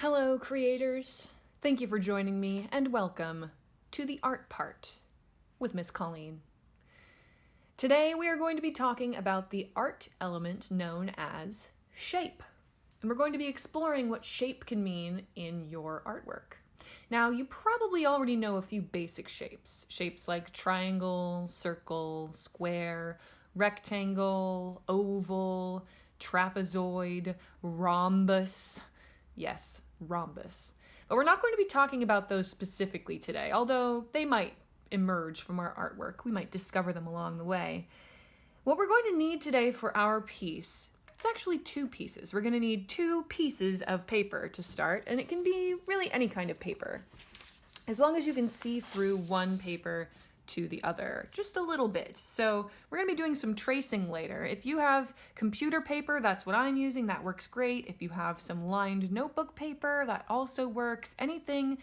Hello, creators. Thank you for joining me, and welcome to the Art Part with Miss Colleen. Today we are going to be talking about the art element known as shape, and we're going to be exploring what shape can mean in your artwork. Now, you probably already know a few basic shapes. Shapes like triangle, circle, square, rectangle, oval, trapezoid, rhombus. Yes, rhombus. But we're not going to be talking about those specifically today, although they might emerge from our artwork. We might discover them along the way. What we're going to need today for our piece, it's actually two pieces. We're going to need two pieces of paper to start, and it can be really any kind of paper, as long as you can see through one paper to the other, just a little bit. So we're going to be doing some tracing later. If you have computer paper, that's what I'm using, that works great. If you have some lined notebook paper, that also works. Any kind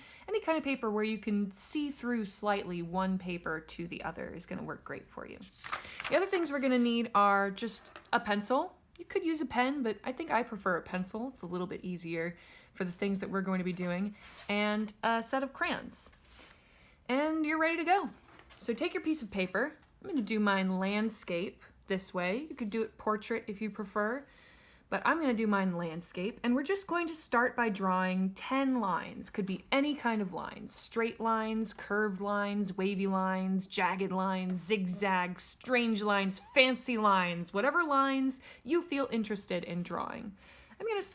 of paper where you can see through slightly one paper to the other is going to work great for you. The other things we're going to need are just a pencil. You could use a pen, but I think I prefer a pencil. It's a little bit easier for the things that we're going to be doing, and a set of crayons. And you're ready to go. So take your piece of paper. I'm going to do mine landscape this way. You could do it portrait if you prefer, but I'm going to do mine landscape. And we're just going to start by drawing 10 lines. Could be any kind of lines. Straight lines, curved lines, wavy lines, jagged lines, zigzag, strange lines, fancy lines, whatever lines you feel interested in drawing. I'm going to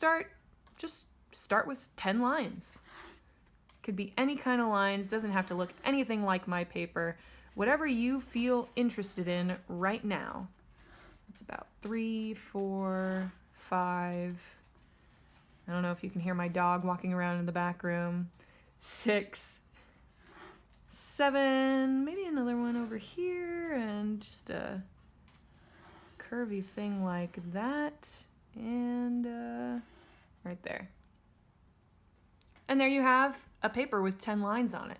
start with 10 lines. Could be any kind of lines, doesn't have to look anything like my paper. Whatever you feel interested in right now. It's about 3, 4, 5. I don't know if you can hear my dog walking around in the back room. 6, 7, maybe another one over here, and just a curvy thing like that, and right there. And there you have a paper with 10 lines on it.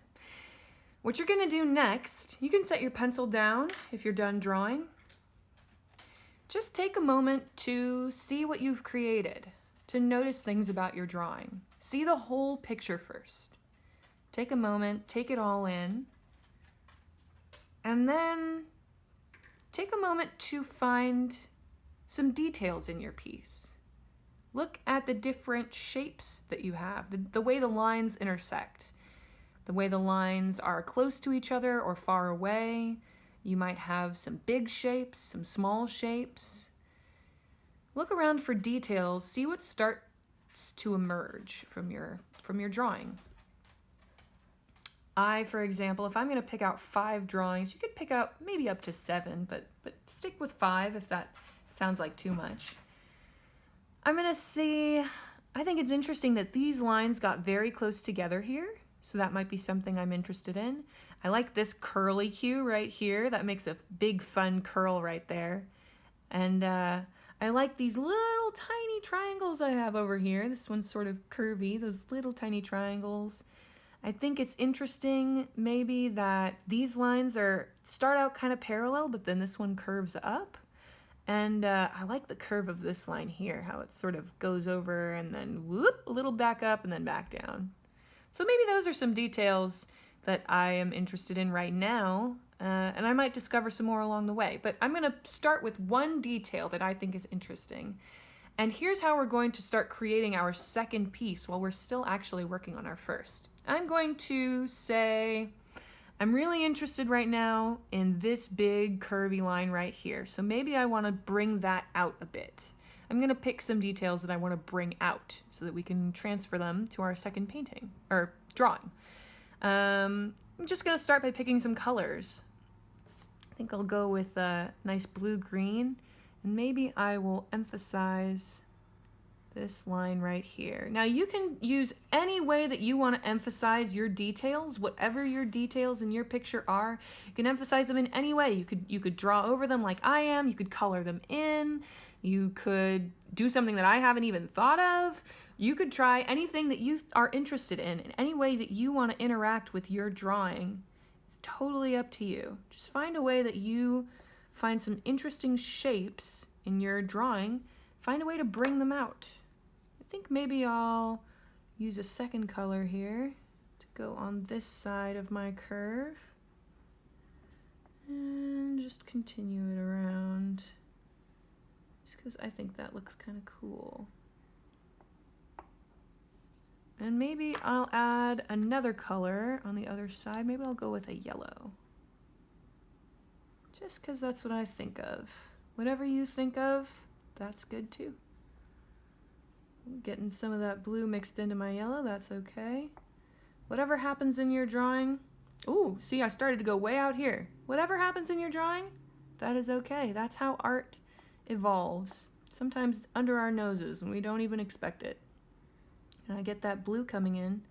What you're going to do next, you can set your pencil down if you're done drawing. Just take a moment to see what you've created, to notice things about your drawing. See the whole picture first. Take a moment, take it all in, and then take a moment to find some details in your piece. Look at the different shapes that you have, the way the lines intersect, the way the lines are close to each other or far away. You might have some big shapes, some small shapes. Look around for details, see what starts to emerge from your drawing. For example, if I'm going to pick out 5 drawings, you could pick out maybe up to 7, but stick with 5 if that sounds like too much. I'm going to see, I think it's interesting that these lines got very close together here, so that might be something I'm interested in. I like this curly cue right here. That makes a big fun curl right there. And I like these little tiny triangles I have over here. This one's sort of curvy, those little tiny triangles. I think it's interesting maybe that these lines start out kind of parallel, but then this one curves up. And I like the curve of this line here, how it sort of goes over and then whoop, a little back up and then back down. So maybe those are some details that I am interested in right now, and I might discover some more along the way. But I'm going to start with one detail that I think is interesting. And here's how we're going to start creating our second piece while we're still actually working on our first. I'm going to say, I'm really interested right now in this big curvy line right here. So maybe I want to bring that out a bit. I'm going to pick some details that I want to bring out so that we can transfer them to our second painting, or drawing. I'm just going to start by picking some colors. I think I'll go with a nice blue-green, and maybe I will emphasize this line right here. Now you can use any way that you want to emphasize your details, whatever your details in your picture are. You can emphasize them in any way. You could draw over them like I am. You could color them in. You could do something that I haven't even thought of. You could try anything that you are interested in any way that you want to interact with your drawing. It's totally up to you. Just find a way that you find some interesting shapes in your drawing. Find a way to bring them out. I think maybe I'll use a second color here to go on this side of my curve. And just continue it around. Just because I think that looks kind of cool. And maybe I'll add another color on the other side. Maybe I'll go with a yellow. Just because that's what I think of. Whatever you think of, that's good too. Getting some of that blue mixed into my yellow, that's okay. Whatever happens in your drawing, ooh, see, I started to go way out here. Whatever happens in your drawing, that is okay. That's how art evolves. Sometimes under our noses and we don't even expect it. And I get that blue coming in.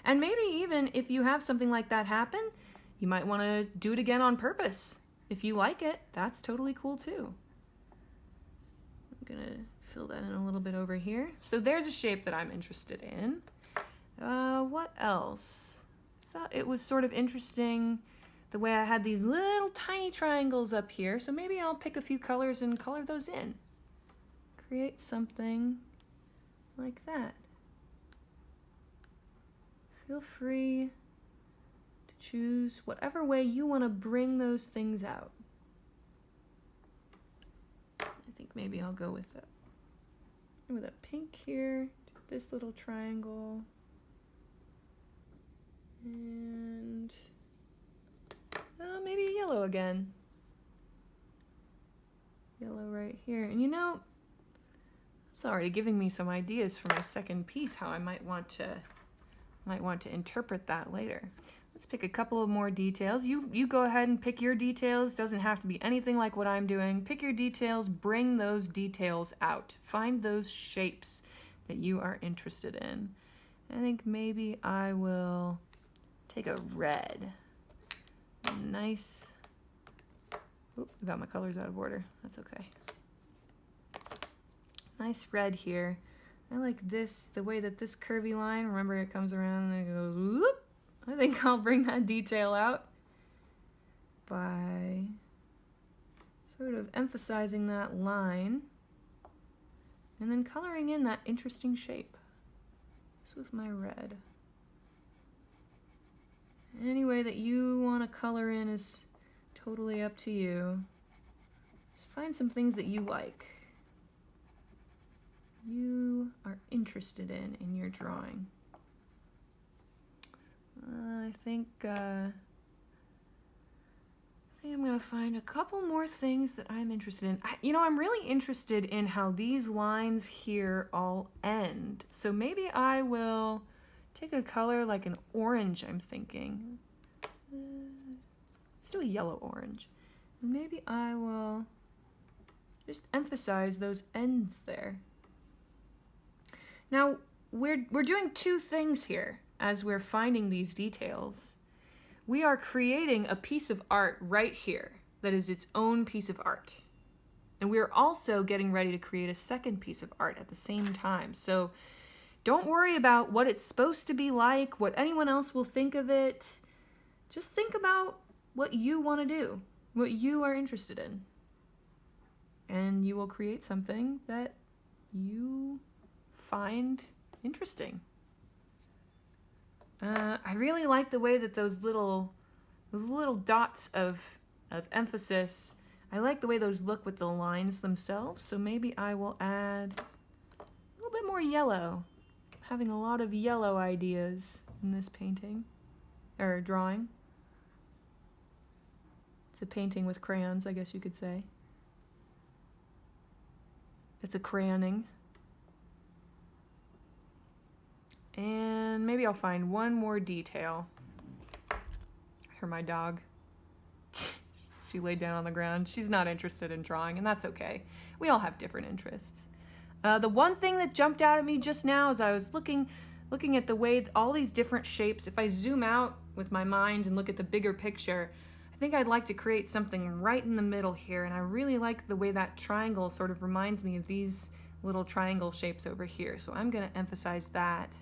And maybe even if you have something like that happen, you might want to do it again on purpose. If you like it, that's totally cool too. I'm gonna fill that in a little bit over here. So there's a shape that I'm interested in. What else? I thought it was sort of interesting the way I had these little tiny triangles up here. So maybe I'll pick a few colors and color those in. Create something like that. Feel free to choose whatever way you want to bring those things out. I think maybe I'll go with a pink here, this little triangle, and maybe a yellow again. Yellow right here. And you know, it's already giving me some ideas for my second piece, how I might want to interpret that later. Let's pick a couple of more details. You go ahead and pick your details. Doesn't have to be anything like what I'm doing. Pick your details, bring those details out. Find those shapes that you are interested in. I think maybe I will take a red. A nice, oop, I got my colors out of order. That's okay. Nice red here. I like this, the way that this curvy line, remember it comes around and it goes whoop. I think I'll bring that detail out by sort of emphasizing that line and then coloring in that interesting shape. Just with my red. Any way that you want to color in is totally up to you. Just find some things that you like. You are interested in your drawing. I think I'm gonna find a couple more things that I'm interested in. I'm really interested in how these lines here all end. So maybe I will take a color like an orange, I'm thinking. Let's do a yellow orange. And maybe I will just emphasize those ends there. Now, we're doing two things here as we're finding these details. We are creating a piece of art right here that is its own piece of art. And we're also getting ready to create a second piece of art at the same time. So don't worry about what it's supposed to be like, what anyone else will think of it. Just think about what you want to do, what you are interested in. And you will create something that you find interesting. I really like the way that those little dots of emphasis, I like the way those look with the lines themselves, so maybe I will add a little bit more yellow. I'm having a lot of yellow ideas in this painting, or drawing. It's a painting with crayons, I guess you could say. It's a crayoning. And maybe I'll find one more detail. I hear my dog. She laid down on the ground. She's not interested in drawing, and that's okay. We all have different interests. The one thing that jumped out at me just now as I was looking at the way all these different shapes, if I zoom out with my mind and look at the bigger picture, I think I'd like to create something right in the middle here, and I really like the way that triangle sort of reminds me of these little triangle shapes over here, so I'm going to emphasize that.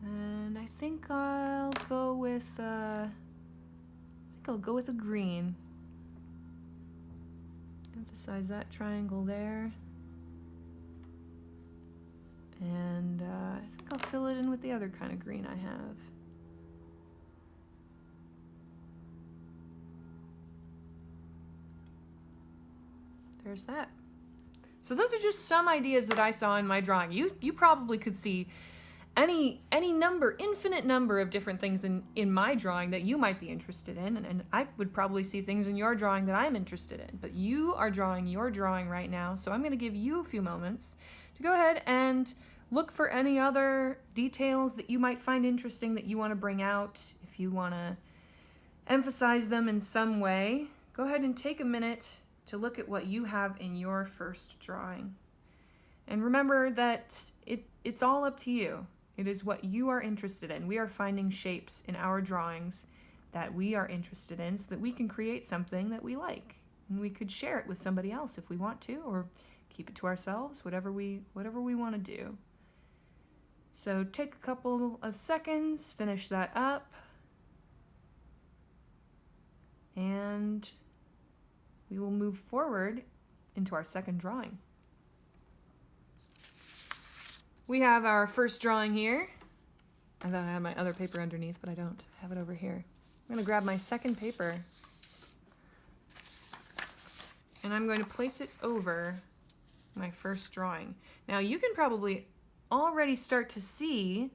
And I think I'll go with a green. Emphasize that triangle there. And I think I'll fill it in with the other kind of green I have. There's that. So those are just some ideas that I saw in my drawing. You probably could see any number, infinite number of different things in my drawing that you might be interested in, and I would probably see things in your drawing that I'm interested in. But you are drawing your drawing right now, so I'm going to give you a few moments to go ahead and look for any other details that you might find interesting that you want to bring out. If you want to emphasize them in some way, go ahead and take a minute to look at what you have in your first drawing. And remember that it's all up to you. It is what you are interested in. We are finding shapes in our drawings that we are interested in so that we can create something that we like. And we could share it with somebody else if we want to, or keep it to ourselves, whatever we want to do. So take a couple of seconds, finish that up, and we will move forward into our second drawing. We have our first drawing here. I thought I had my other paper underneath, but I don't. I have it over here. I'm going to grab my second paper, and I'm going to place it over my first drawing. Now you can probably already start to see,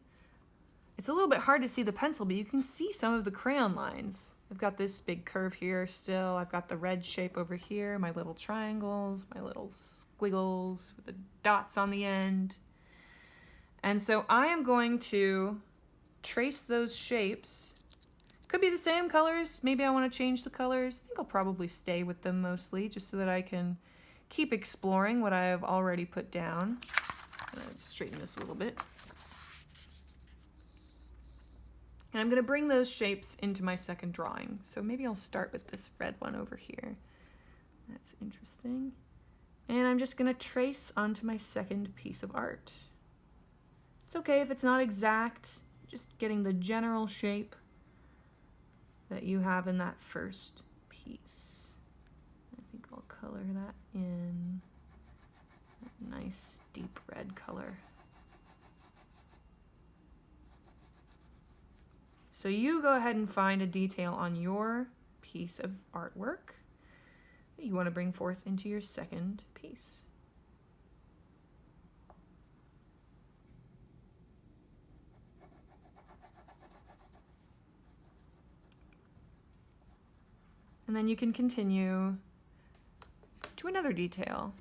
it's a little bit hard to see the pencil, but you can see some of the crayon lines. I've got this big curve here still. I've got the red shape over here, my little triangles, my little squiggles with the dots on the end. And so I am going to trace those shapes. Could be the same colors. Maybe I want to change the colors. I think I'll probably stay with them mostly just so that I can keep exploring what I have already put down. I'm going to straighten this a little bit. And I'm going to bring those shapes into my second drawing. So maybe I'll start with this red one over here. That's interesting. And I'm just going to trace onto my second piece of art. It's okay if it's not exact, just getting the general shape that you have in that first piece. I think I'll color that in a nice deep red color. So you go ahead and find a detail on your piece of artwork that you want to bring forth into your second piece. And then you can continue to another detail.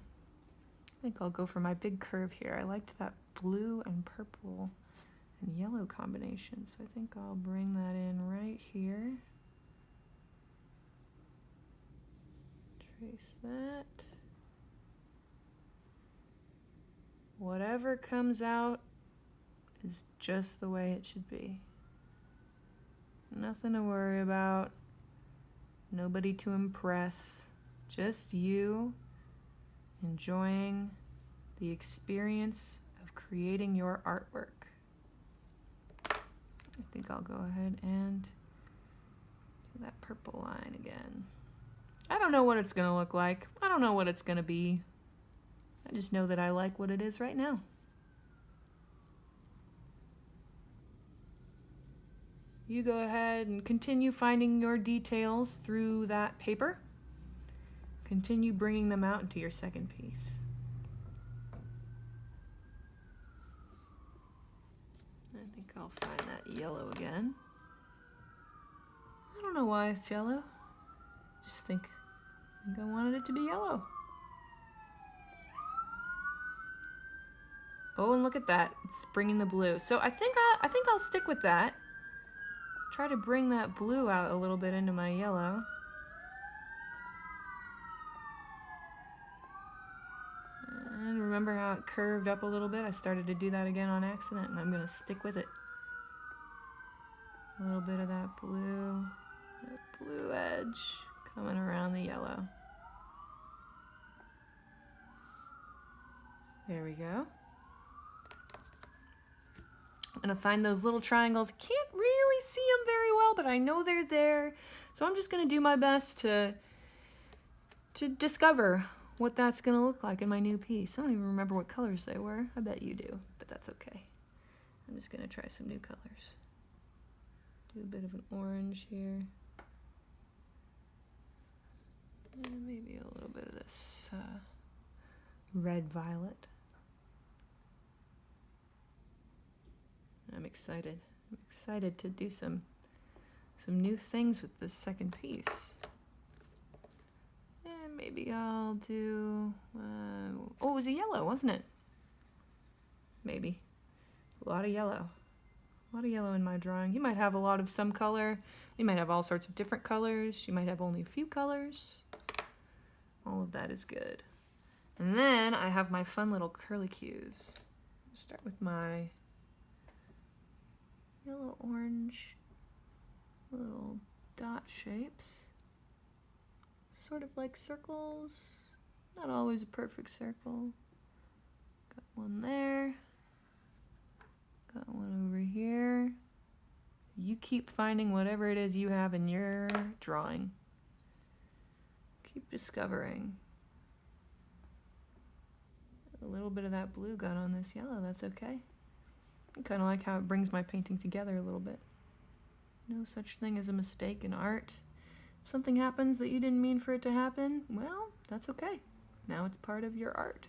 I think I'll go for my big curve here. I liked that blue and purple and yellow combination, so I think I'll bring that in right here. Trace that. Whatever comes out is just the way it should be. Nothing to worry about. Nobody to impress, just you enjoying the experience of creating your artwork. I think I'll go ahead and do that purple line again. I don't know what it's going to look like. I don't know what it's going to be. I just know that I like what it is right now. You go ahead and continue finding your details through that paper. Continue bringing them out into your second piece. I think I'll find that yellow again. I don't know why it's yellow. Just think I wanted it to be yellow. Oh, and look at that. It's bringing the blue. So I think I'll stick with that. Try to bring that blue out a little bit into my yellow. And remember how it curved up a little bit? I started to do that again on accident, and I'm going to stick with it. A little bit of that blue edge coming around the yellow. There we go. I'm going to find those little triangles. Can't really see them very well, but I know they're there. So I'm just going to do my best to discover what that's going to look like in my new piece. I don't even remember what colors they were. I bet you do, but that's okay. I'm just gonna try some new colors. Do a bit of an orange here. And maybe a little bit of this red violet. I'm excited. I'm excited to do some new things with this second piece. And maybe I'll do, oh, it was a yellow, wasn't it? Maybe. A lot of yellow. A lot of yellow in my drawing. You might have a lot of some color. You might have all sorts of different colors. You might have only a few colors. All of that is good. And then I have my fun little curlicues. Start with my yellow, orange, little dot shapes. Sort of like circles. Not always a perfect circle. Got one there. Got one over here. You keep finding whatever it is you have in your drawing. Keep discovering. A little bit of that blue got on this yellow, that's okay. I kind of like how it brings my painting together a little bit. No such thing as a mistake in art. If something happens that you didn't mean for it to happen, well, that's okay. Now it's part of your art.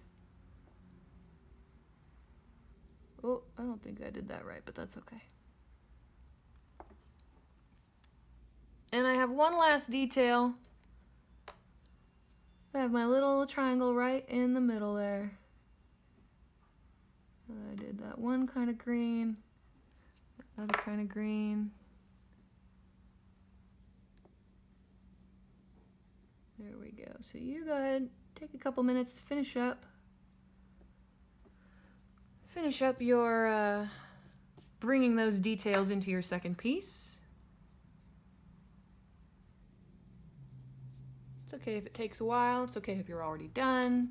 Oh, I don't think I did that right, but that's okay. And I have one last detail. I have my little triangle right in the middle there. I did that one kind of green, that other kind of green. There we go. So you go ahead, take a couple minutes to finish up. Finish up your bringing those details into your second piece. It's okay if it takes a while. It's okay if you're already done.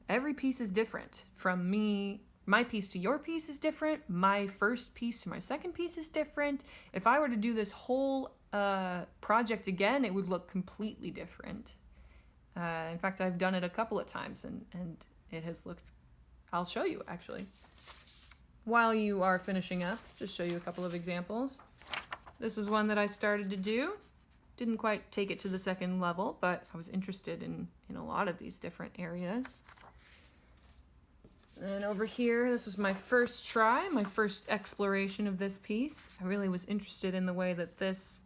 Every piece is different. From me, my piece to your piece is different. My first piece to my second piece is different. If I were to do this whole project again, it would look completely different. In fact, I've done it a couple of times and it has looked, I'll show you actually. While you are finishing up, just show you a couple of examples. This was one that I started to do. Didn't quite take it to the second level, but I was interested in a lot of these different areas. And over here, this was my first try, my first exploration of this piece. I really was interested in the way that this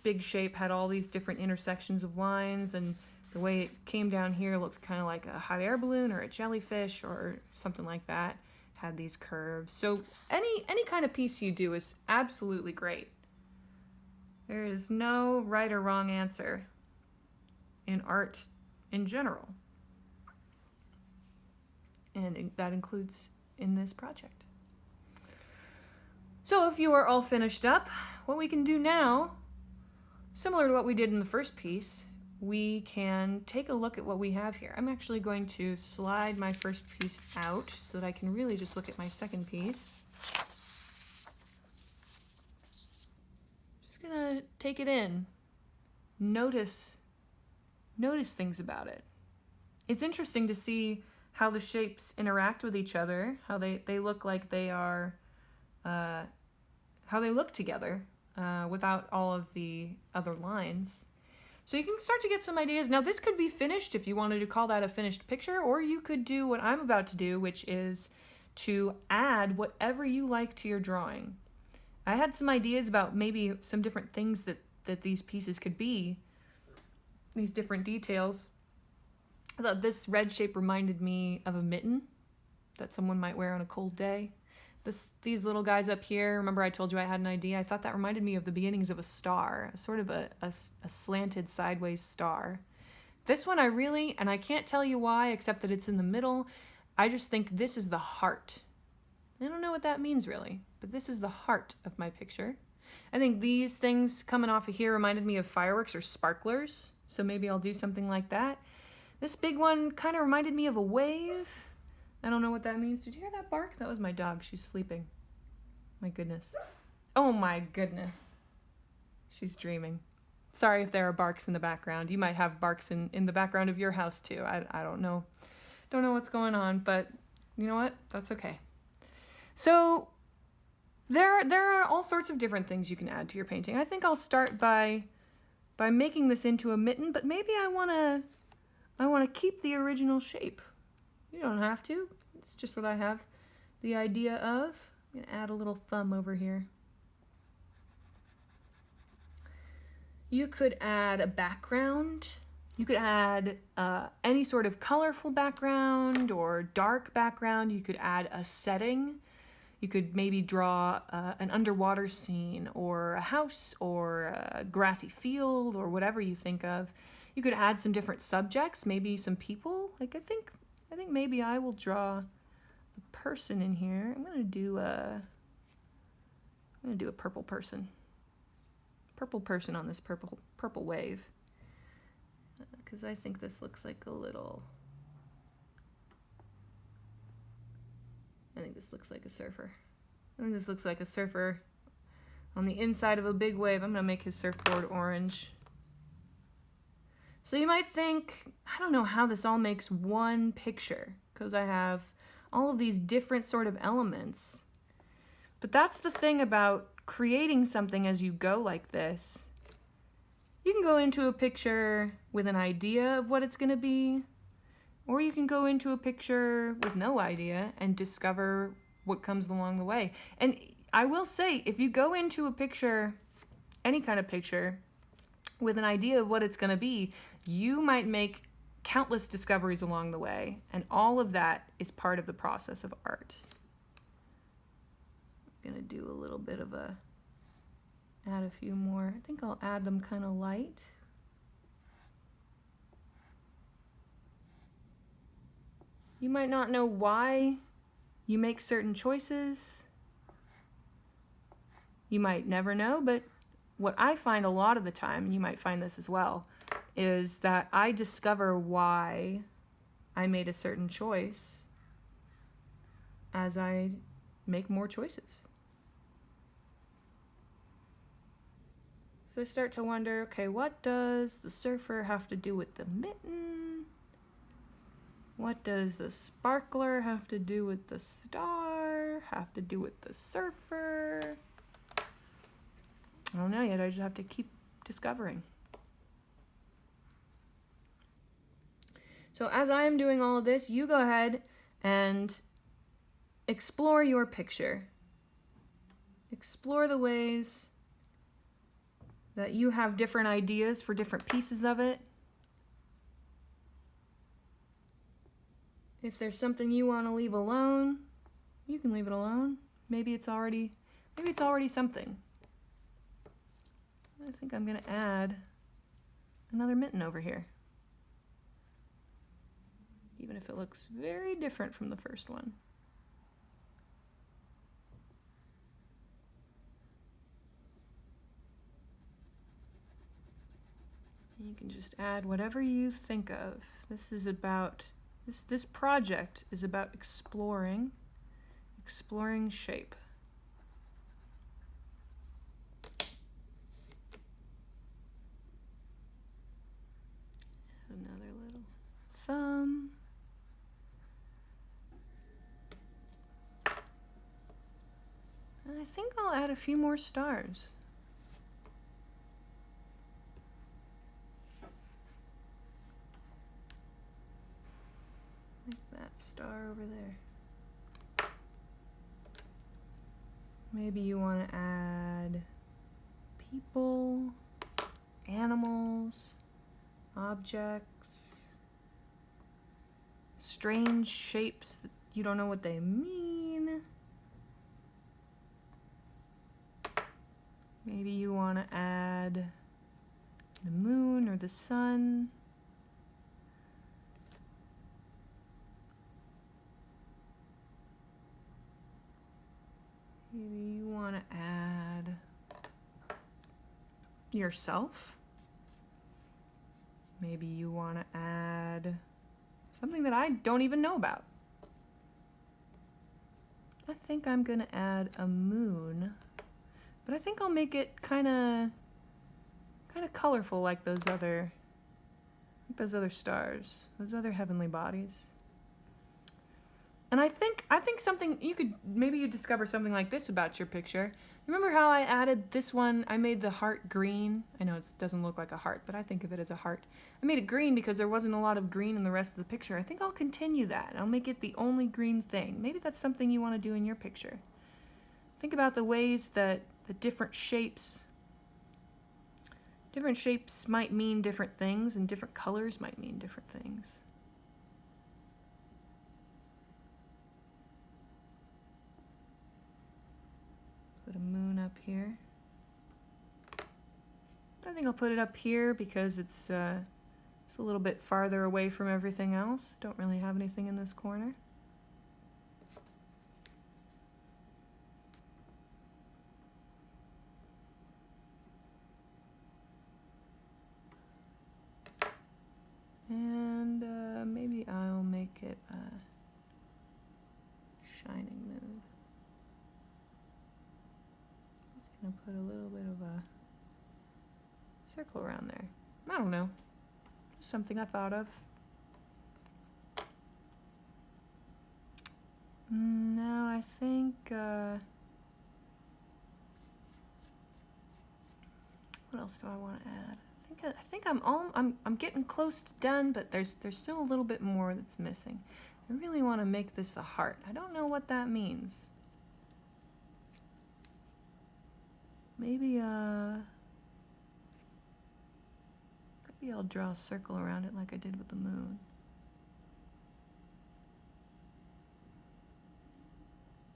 big shape had all these different intersections of lines, and the way it came down here looked kind of like a hot air balloon or a jellyfish or something like that. Had these curves. So any kind of piece you do is absolutely great. There is no right or wrong answer in art in general. And that includes in this project. So if you are all finished up, what we can do now, similar to what we did in the first piece, we can take a look at what we have here. I'm actually going to slide my first piece out so that I can really just look at my second piece. Just gonna take it in. Notice things about it. It's interesting to see how the shapes interact with each other, how they look like they are, how they look together without all of the other lines. So you can start to get some ideas. Now this could be finished if you wanted to call that a finished picture, or you could do what I'm about to do, which is to add whatever you like to your drawing. I had some ideas about maybe some different things that these pieces could be, these different details. I thought this red shape reminded me of a mitten that someone might wear on a cold day. These little guys up here, remember I told you I had an idea? I thought that reminded me of the beginnings of a star, sort of a slanted sideways star. This one I really, and I can't tell you why except that it's in the middle, I just think this is the heart. I don't know what that means really, but this is the heart of my picture. I think these things coming off of here reminded me of fireworks or sparklers, so maybe I'll do something like that. This big one kind of reminded me of a wave. I don't know what that means. Did you hear that bark? That was my dog. She's sleeping. My goodness. Oh my goodness. She's dreaming. Sorry if there are barks in the background. You might have barks in the background of your house too. I don't know. Don't know what's going on, but you know what? That's okay. So there are all sorts of different things you can add to your painting. I think I'll start by making this into a mitten, but maybe I wanna keep the original shape. You don't have to. It's just what I have the idea of. I'm gonna add a little thumb over here. You could add a background. You could add any sort of colorful background or dark background. You could add a setting. You could maybe draw an underwater scene or a house or a grassy field or whatever you think of. You could add some different subjects, maybe some people. Like I think maybe I will draw a person in here. I'm gonna do a purple person. Purple person on this purple wave. Because I think this looks like a little... I think this looks like a surfer. I think this looks like a surfer on the inside of a big wave. I'm gonna make his surfboard orange. So you might think, I don't know how this all makes one picture, because I have all of these different sort of elements. But that's the thing about creating something as you go like this. You can go into a picture with an idea of what it's gonna be, or you can go into a picture with no idea and discover what comes along the way. And I will say, if you go into a picture, any kind of picture, with an idea of what it's gonna be, you might make countless discoveries along the way, and all of that is part of the process of art. I'm gonna do a little bit of add a few more. I think I'll add them kind of light. You might not know why you make certain choices. You might never know, but what I find a lot of the time, and you might find this as well, is that I discover why I made a certain choice as I make more choices. So I start to wonder, okay, what does the surfer have to do with the mitten? What does the sparkler have to do with the star? Have to do with the surfer? I don't know yet, I just have to keep discovering. So as I am doing all of this, you go ahead and explore your picture. Explore the ways that you have different ideas for different pieces of it. If there's something you want to leave alone, you can leave it alone. Maybe it's already something. I think I'm gonna add another mitten over here, even if it looks very different from the first one. You can just add whatever you think of. This project is about exploring shape. Another little thumb. And I think I'll add a few more stars. Star over there. Maybe you want to add people, animals, objects, strange shapes that you don't know what they mean. Maybe you want to add the moon or the sun. Maybe you want to add yourself. Maybe you want to add something that I don't even know about. I think I'm going to add a moon, but I think I'll make it kind of colorful like those other stars, those other heavenly bodies. And I think something you could maybe you discover something like this about your picture. Remember how I added this one? I made the heart green. I know it doesn't look like a heart, but I think of it as a heart. I made it green because there wasn't a lot of green in the rest of the picture. I think I'll continue that. I'll make it the only green thing. Maybe that's something you want to do in your picture. Think about the ways that the different shapes might mean different things, and different colors might mean different things. Put a moon up here. I think I'll put it up here because it's a little bit farther away from everything else. Don't really have anything in this corner. And maybe I'll make it a shining moon. Just gonna put a little bit of a circle around there. I don't know. Just something I thought of. Now I think what else do I want to add? I think I'm getting close to done, but there's still a little bit more that's missing. I really want to make this a heart. I don't know what that means. Maybe I'll draw a circle around it like I did with the moon.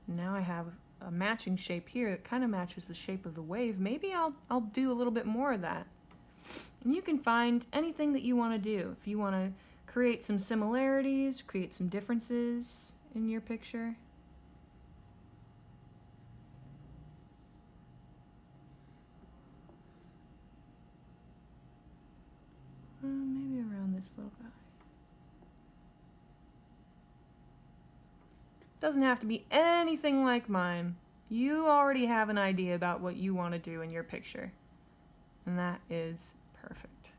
Now I have a matching shape here that kind of matches the shape of the wave. Maybe I'll do a little bit more of that. And you can find anything that you want to do. If you want to create some similarities, create some differences in your picture. Maybe around this little guy. Doesn't have to be anything like mine. You already have an idea about what you want to do in your picture. And that is perfect.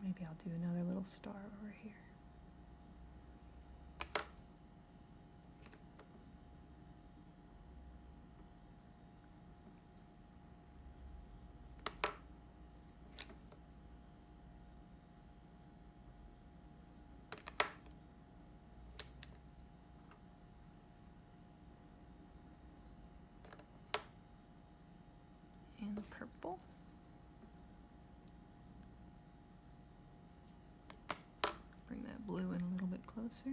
Maybe I'll do another little star over here. And the purple. Bring that blue in a little bit closer.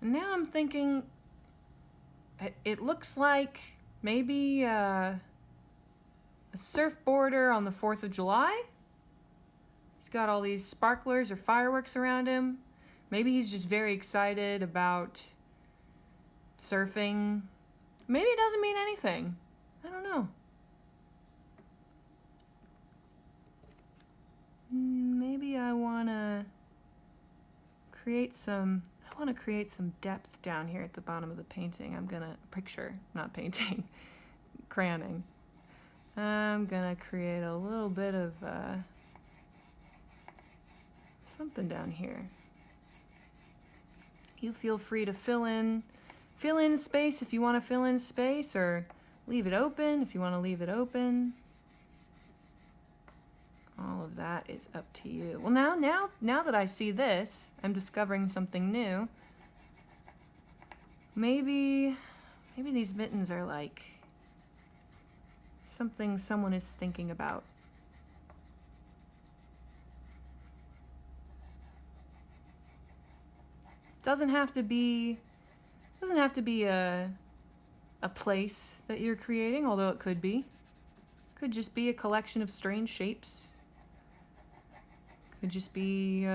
And now I'm thinking, it looks like maybe a surfboarder on the 4th of July. He's got all these sparklers or fireworks around him. Maybe he's just very excited about surfing. Maybe it doesn't mean anything. I don't know. Maybe I want to create some depth down here at the bottom of the painting. I'm gonna not painting, crayoning. I'm gonna create a little bit of something down here. You feel free to fill in space if you want to fill in space, or leave it open if you want to leave it open. All of that is up to you. Well, now that I see this, I'm discovering something new. Maybe these mittens are like something someone is thinking about. Doesn't have to be a place that you're creating, although it could be. Could just be a collection of strange shapes. Could just be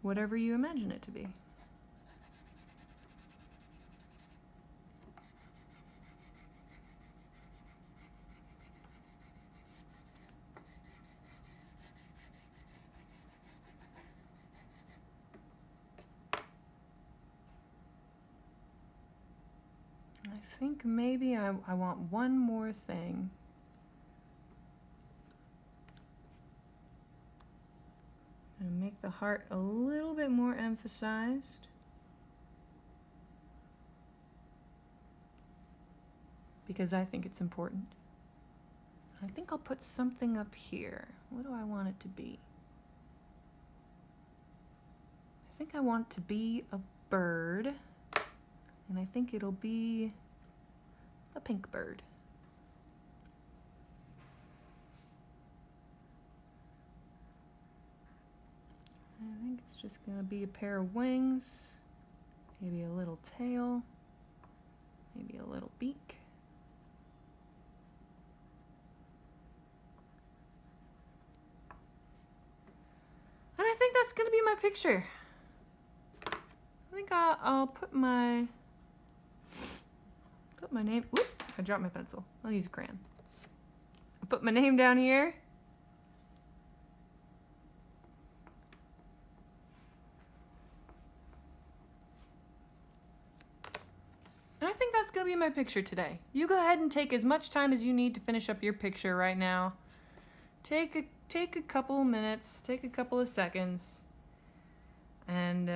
whatever you imagine it to be. I think maybe I want one more thing. make the heart a little bit more emphasized. Because I think it's important. I think I'll put something up here. What do I want it to be? I think I want it to be a bird. And I think it'll be a pink bird. I think it's just gonna be a pair of wings, maybe a little tail, maybe a little beak. And I think that's gonna be my picture. I think I'll put my name. Whoop! I dropped my pencil. I'll use a crayon. I'll put my name down here. And I think that's gonna be my picture today. You go ahead and take as much time as you need to finish up your picture right now. Take a couple minutes, take a couple of seconds, and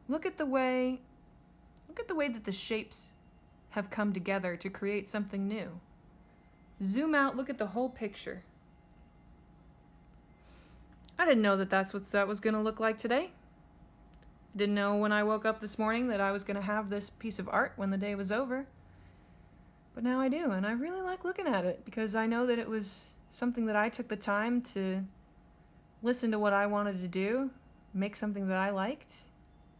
look at the way that the shapes have come together to create something new. Zoom out, look at the whole picture. I didn't know that was gonna look like today. I didn't know when I woke up this morning that I was gonna have this piece of art when the day was over. But now I do, and I really like looking at it because I know that it was something that I took the time to listen to what I wanted to do, make something that I liked,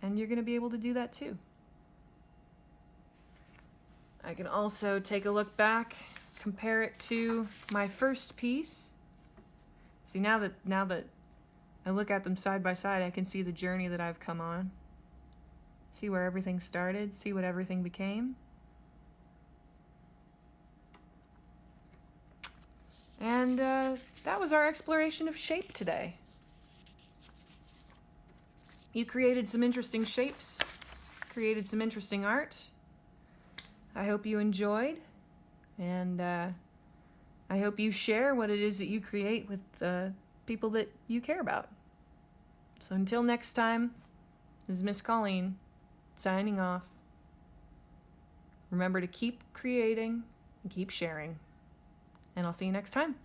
and you're gonna be able to do that too. I can also take a look back, compare it to my first piece. See, now that I look at them side by side, I can see the journey that I've come on. See where everything started, see what everything became. And that was our exploration of shape today. You created some interesting shapes, created some interesting art. I hope you enjoyed, and I hope you share what it is that you create with the people that you care about. So until next time, this is Miss Colleen, signing off. Remember to keep creating and keep sharing, and I'll see you next time.